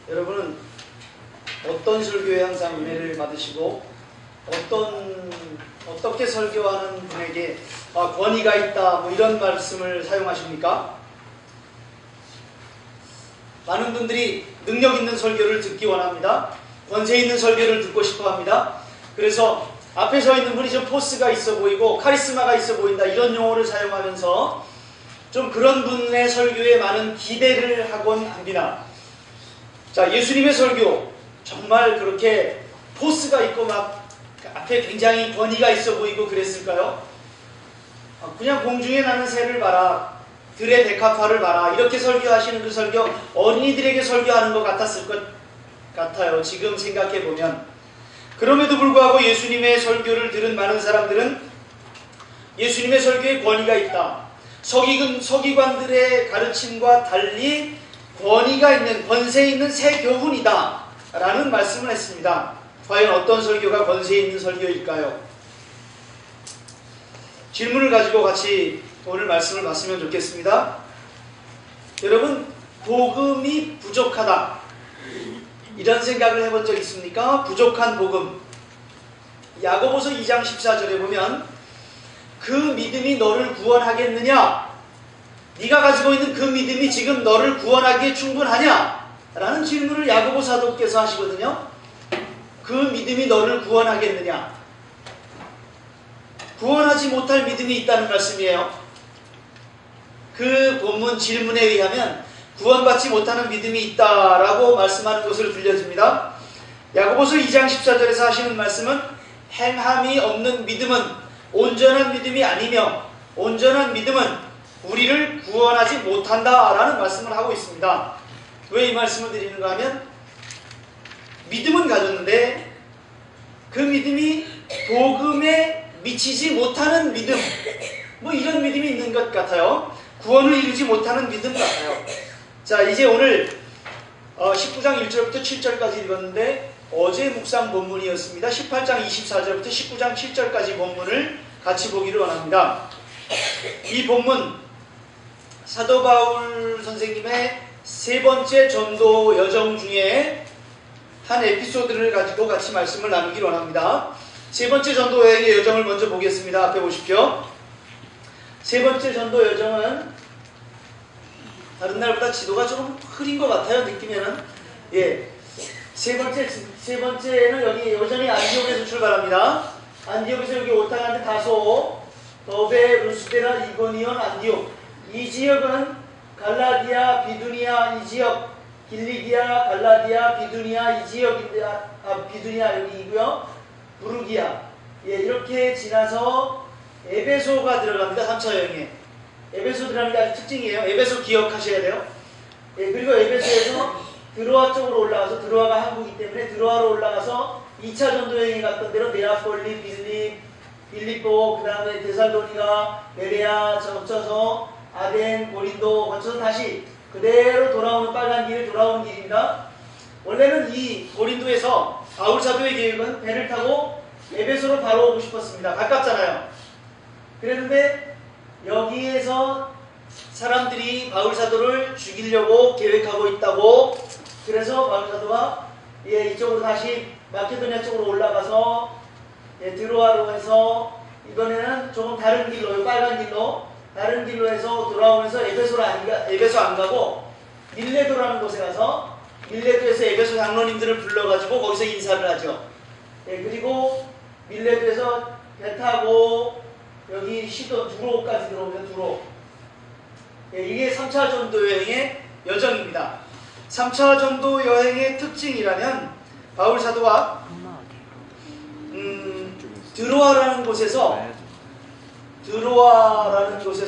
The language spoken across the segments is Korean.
여러분은 어떤 설교에 항상 은혜를 받으시고 어떻게 설교하는 분에게 권위가 있다 뭐 이런 말씀을 사용하십니까? 많은 분들이 능력 있는 설교를 듣기 원합니다. 권세 있는 설교를 듣고 싶어 합니다. 그래서 앞에 서 있는 분이 좀 포스가 있어 보이고 카리스마가 있어 보인다 이런 용어를 사용하면서 좀 그런 분의 설교에 많은 기대를 하곤 합니다. 자, 예수님의 설교 정말 그렇게 포스가 있고 막 앞에 굉장히 권위가 있어 보이고 그랬을까요? 그냥 공중에 나는 새를 봐라, 들의 백합화를 봐라 이렇게 설교하시는 그 설교 어린이들에게 설교하는 것 같았을 것 같아요. 지금 생각해보면. 그럼에도 불구하고 예수님의 설교를 들은 많은 사람들은 예수님의 설교에 권위가 있다, 서기관들의 가르침과 달리 권위가 있는, 권세 있는 새 교훈이다 라는 말씀을 했습니다. 과연 어떤 설교가 권세 있는 설교일까요? 질문을 가지고 같이 오늘 말씀을 마치면 좋겠습니다. 여러분, 복음이 부족하다 이런 생각을 해본 적 있습니까? 부족한 복음. 야고보서 2장 14절에 보면 그 믿음이 너를 구원하겠느냐? 네가 가지고 있는 그 믿음이 지금 너를 구원하기에 충분하냐? 라는 질문을 야고보 사도께서 하시거든요. 그 믿음이 너를 구원하겠느냐? 구원하지 못할 믿음이 있다는 말씀이에요. 그 본문 질문에 의하면 구원받지 못하는 믿음이 있다라고 말씀하는 것으로 들려집니다. 야고보서 2장 14절에서 하시는 말씀은 행함이 없는 믿음은 온전한 믿음이 아니며 온전한 믿음은 우리를 구원하지 못한다라는 말씀을 하고 있습니다. 왜 이 말씀을 드리는가 하면 믿음은 가졌는데 그 믿음이 복음에 미치지 못하는 믿음, 뭐 이런 믿음이 있는 것 같아요. 구원을 이루지 못하는 믿음 같아요. 자, 이제 오늘 19장 1절부터 7절까지 읽었는데 어제 묵상 본문이었습니다. 18장 24절부터 19장 7절까지 본문을 같이 보기를 원합니다. 이 본문 사도 바울 선생님의 세 번째 전도 여정 중에 한 에피소드를 가지고 같이 말씀을 나누기를 원합니다. 세 번째 전도 여행의 여정을 먼저 보겠습니다. 앞에 보십시오. 세 번째 전도 여정은 다른 날보다 지도가 좀 흐린 것 같아요. 느낌에는. 예. 세 번째는 여기 여전히 안디옥에서 출발합니다. 안디옥에서 여기 오타간데 다소, 더베, 루스데라, 이고니온, 안디옥. 이 지역은 갈라디아, 비두니아 이 지역, 길리기아, 갈라디아, 비두니아 이 지역인데, 비두니아 여기이고요. 부르기아. 예, 이렇게 지나서 에베소가 들어갑니다. 3차 여행에. 에베소 들어가는 게 아주 특징이에요. 에베소 기억하셔야 돼요. 예, 그리고 에베소에서 드로아 쪽으로 올라가서, 드로아가 항구이기 때문에 드로아로 올라가서 2차 전도 여행에 갔던 데로 네아폴리, 빌립보, 그 다음에 데살로니가, 베레아 거쳐서 아덴, 고린도 거쳐서 다시 그대로 돌아오는 빨간 길을 돌아오는 길입니다. 원래는 이 고린도에서 바울 사도의 계획은 배를 타고 에베소로 바로 오고 싶었습니다. 가깝잖아요. 그랬는데 여기에서 사람들이 바울 사도를 죽이려고 계획하고 있다고, 그래서 바울 사도가 이쪽으로 다시 마케도니아 쪽으로 올라가서 드로아로 해서 이번에는 조금 다른 길로, 빨간 길로, 다른 길로 해서 돌아오면서 에베소 안 가고 밀레도라는 곳에 가서 밀레도에서 에베소 장로님들을 불러가지고 거기서 인사를 하죠. 그리고 밀레도에서 배 타고 여기 시도 두로까지 들어오면 두로. 이게 3차 전도 여행의 여정입니다. 3차 전도 여행의 특징이라면 바울 사도가 드로아라는 곳에서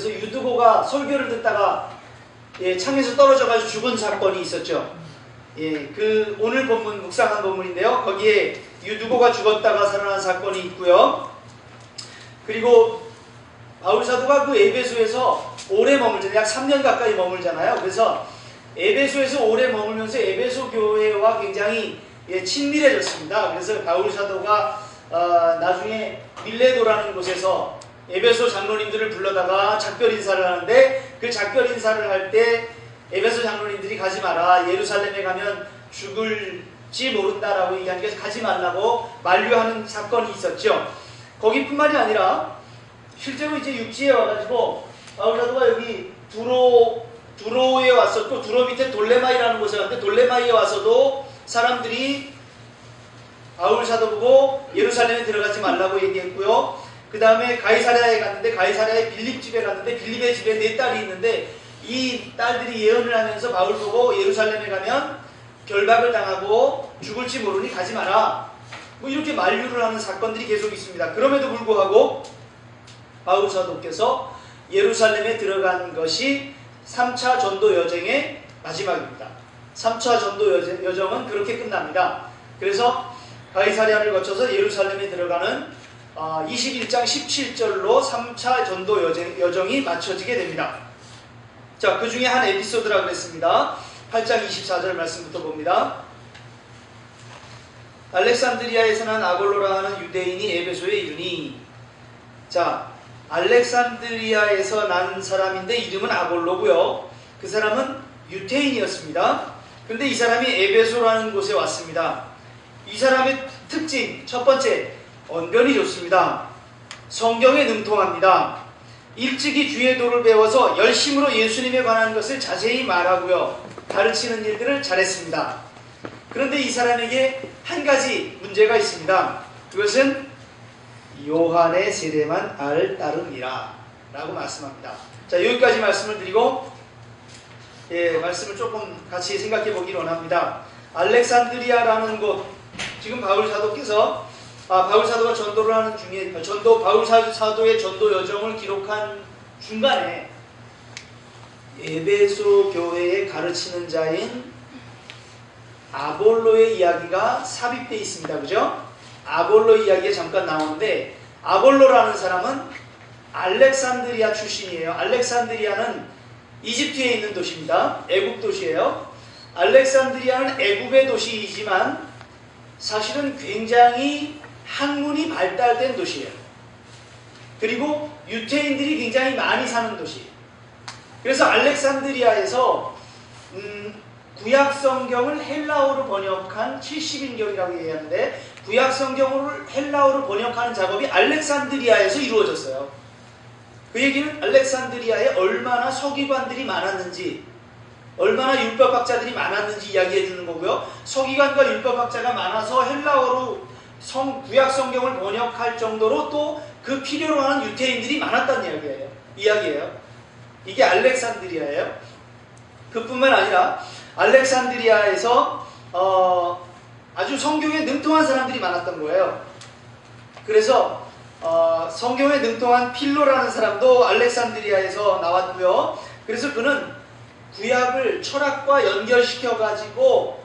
유두고가 설교를 듣다가 창에서 떨어져가지고 죽은 사건이 있었죠. 그 오늘 본문 묵상한 본문인데요. 거기에 유두고가 죽었다가 살아난 사건이 있고요. 그리고 바울 사도가 그 에베소에서 오래 머물잖아요. 약 3년 가까이 머물잖아요. 그래서 에베소에서 오래 머물면서 에베소 교회와 굉장히 친밀해졌습니다. 그래서 바울 사도가 나중에 밀레도라는 곳에서 에베소 장로님들을 불러다가 작별 인사를 하는데, 그 작별 인사를 할 때 에베소 장로님들이 가지 마라, 예루살렘에 가면 죽을지 모른다라고 얘기하는 게 가지 말라고 만류하는 사건이 있었죠. 거기뿐만이 아니라 실제로 이제 육지에 와가지고 바울 사도가 여기 두로에 왔었고, 두로 밑에 돌레마이라는 곳에 왔는데, 돌레마이에 와서도 사람들이 바울 사도 보고 예루살렘에 들어가지 말라고 얘기했고요. 그 다음에 가이사랴에 갔는데, 가이사랴에 빌립 집에 갔는데, 빌립의 집에 4딸이 있는데 이 딸들이 예언을 하면서 바울 보고 예루살렘에 가면 결박을 당하고 죽을지 모르니 가지 마라, 뭐 이렇게 만류를 하는 사건들이 계속 있습니다. 그럼에도 불구하고 바울 사도께서 예루살렘에 들어간 것이 3차 전도 여정의 마지막입니다. 3차 전도 여정은 그렇게 끝납니다. 그래서 가이사랴를 거쳐서 예루살렘에 들어가는 21장 17절로 3차 전도 여정이 마쳐지게 됩니다. 자, 그 중에 한 에피소드라고 했습니다. 8장 24절 말씀부터 봅니다. 알렉산드리아에서 난 아볼로라 하는 유대인이 에베소에 이르니. 자, 알렉산드리아에서 난 사람인데 이름은 아볼로고요. 그 사람은 유태인이었습니다. 그런데 이 사람이 에베소라는 곳에 왔습니다. 이 사람의 특징, 첫 번째, 언변이 좋습니다. 성경에 능통합니다. 일찍이 주의 도를 배워서 열심으로 예수님에 관한 것을 자세히 말하고요, 가르치는 일들을 잘했습니다. 그런데 이 사람에게 한 가지 문제가 있습니다. 그것은 요한의 세례만 따름이라 라고 말씀합니다. 자, 여기까지 말씀을 드리고 말씀을 조금 같이 생각해 보기를 원합니다. 알렉산드리아라는 곳, 지금 바울 사도께서 바울 사도가 전도를 하는 중에 바울 사도의 전도 여정을 기록한 중간에 에베소 교회에 가르치는 자인 아볼로의 이야기가 삽입되어 있습니다. 그죠? 아볼로 이야기가 잠깐 나오는데, 아볼로라는 사람은 알렉산드리아 출신이에요. 알렉산드리아는 이집트에 있는 도시입니다. 애국 도시예요. 알렉산드리아는 애국의 도시이지만 사실은 굉장히 학문이 발달된 도시예요. 그리고 유태인들이 굉장히 많이 사는 도시. 그래서 알렉산드리아에서 구약 성경을 헬라어로 번역한 70인경이라고 얘기하는데, 구약 성경을 헬라어로 번역하는 작업이 알렉산드리아에서 이루어졌어요. 그 얘기는 알렉산드리아에 얼마나 서기관들이 많았는지, 얼마나 율법학자들이 많았는지 이야기해 주는 거고요. 서기관과 율법학자가 많아서 헬라어로 구약 성경을 번역할 정도로 또 그 필요로 하는 유태인들이 많았다는 이야기예요. 이게 알렉산드리아예요. 그뿐만 아니라 알렉산드리아에서 아주 성경에 능통한 사람들이 많았던 거예요. 그래서 성경에 능통한 필로라는 사람도 알렉산드리아에서 나왔고요. 그래서 그는 구약을 철학과 연결시켜 가지고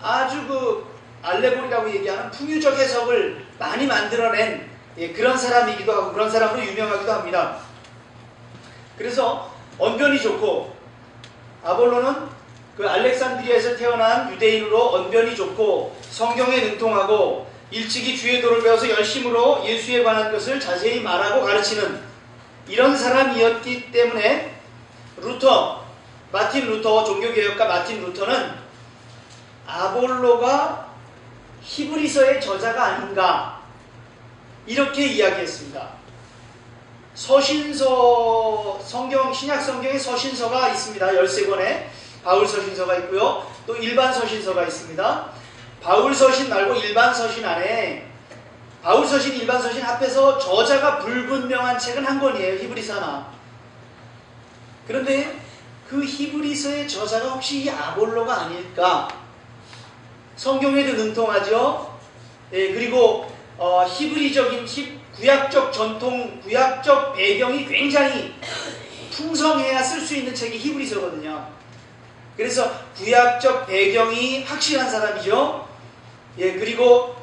아주 그 알레고리라고 얘기하는 풍유적 해석을 많이 만들어낸 그런 사람이기도 하고, 그런 사람으로 유명하기도 합니다. 그래서 언변이 좋고, 아볼로는 그 알렉산드리아에서 태어난 유대인으로 언변이 좋고 성경에 능통하고 일찍이 주의 도를 배워서 열심으로 예수에 관한 것을 자세히 말하고 가르치는 이런 사람이었기 때문에 마틴 루터, 종교개혁가 마틴 루터는 아볼로가 히브리서의 저자가 아닌가 이렇게 이야기했습니다. 서신서, 신약 성경에 서신서가 있습니다. 13권에 바울 서신서가 있고요. 또 일반 서신서가 있습니다. 바울 서신 말고 일반 서신 안에 바울 서신, 일반 서신 합해서 저자가 불분명한 책은 한 권이에요. 히브리서 하나. 그런데 그 히브리서의 저자가 혹시 이 아볼로가 아닐까? 성경에도 능통하죠. 그리고 히브리적인 구약적 전통, 구약적 배경이 굉장히 풍성해야 쓸 수 있는 책이 히브리서거든요. 그래서 구약적 배경이 확실한 사람이죠. 그리고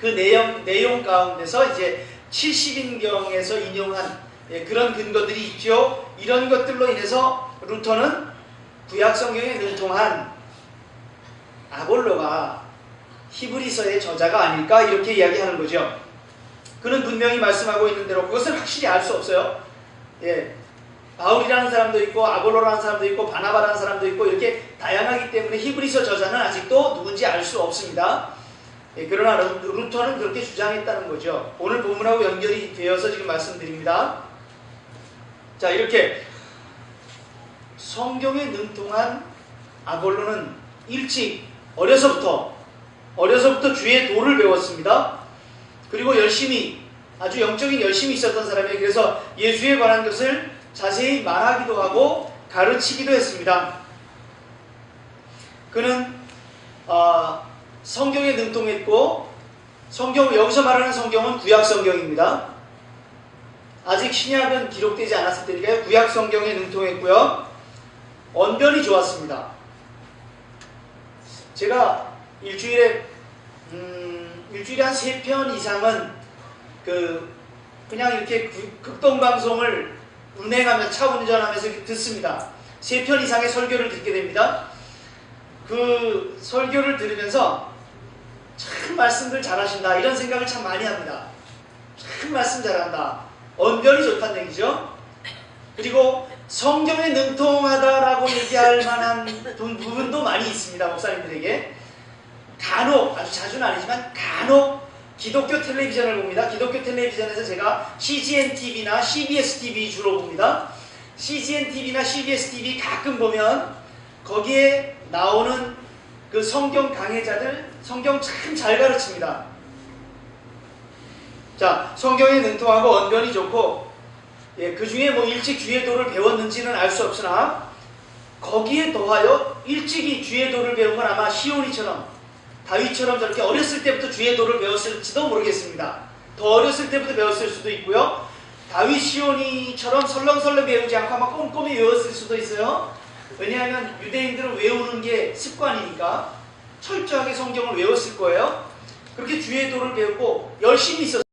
그 내용 가운데서 이제 70인경에서 인용한 그런 근거들이 있죠. 이런 것들로 인해서 루터는 구약 성경에 능통한 아볼로가 히브리서의 저자가 아닐까 이렇게 이야기하는 거죠. 그는 분명히 말씀하고 있는 대로 그것을 확실히 알 수 없어요. 바울이라는 사람도 있고 아볼로라는 사람도 있고 바나바라는 사람도 있고 이렇게 다양하기 때문에 히브리서 저자는 아직도 누군지 알 수 없습니다. 그러나 루터는 그렇게 주장했다는 거죠. 오늘 본문하고 연결이 되어서 지금 말씀드립니다. 자, 이렇게 성경에 능통한 아볼로는 일찍 어려서부터 주의 도를 배웠습니다. 그리고 아주 영적인 열심이 있었던 사람이에요. 그래서 예수에 관한 것을 자세히 말하기도 하고 가르치기도 했습니다. 그는 성경에 능통했고, 여기서 말하는 성경은 구약 성경입니다. 아직 신약은 기록되지 않았을 때니까요. 구약 성경에 능통했고요. 언변이 좋았습니다. 제가 일주일에 한 3편 이상은 그냥 이렇게 극동방송을 차 운전하면서 듣습니다. 3편 이상의 설교를 듣게 됩니다. 그 설교를 들으면서 참 말씀들 잘하신다 이런 생각을 참 많이 합니다. 참 말씀 잘한다. 언변이 좋다는 얘기죠. 그리고 성경에 능통하다라고 얘기할 만한 부분도 많이 있습니다. 목사님들에게. 간혹, 아주 자주는 아니지만 간혹 기독교 텔레비전을 봅니다. 기독교 텔레비전에서 제가 CGN TV나 CBS TV 주로 봅니다. CGN TV나 CBS TV 가끔 보면 거기에 나오는 그 성경 강해자들 성경 참 잘 가르칩니다. 자, 성경에 능통하고 언변이 좋고, 그 중에 일찍 주의 도를 배웠는지는 알 수 없으나 거기에 더하여 일찍이 주의 도를 배운 건 아마 시온이처럼 다윗처럼 저렇게 어렸을 때부터 주의 도를 배웠을지도 모르겠습니다. 더 어렸을 때부터 배웠을 수도 있고요. 다윗 시온이처럼 설렁설렁 배우지 않고 아마 꼼꼼히 외웠을 수도 있어요. 왜냐하면 유대인들은 외우는 게 습관이니까 철저하게 성경을 외웠을 거예요. 그렇게 주의 도를 배우고 열심히 있었어요.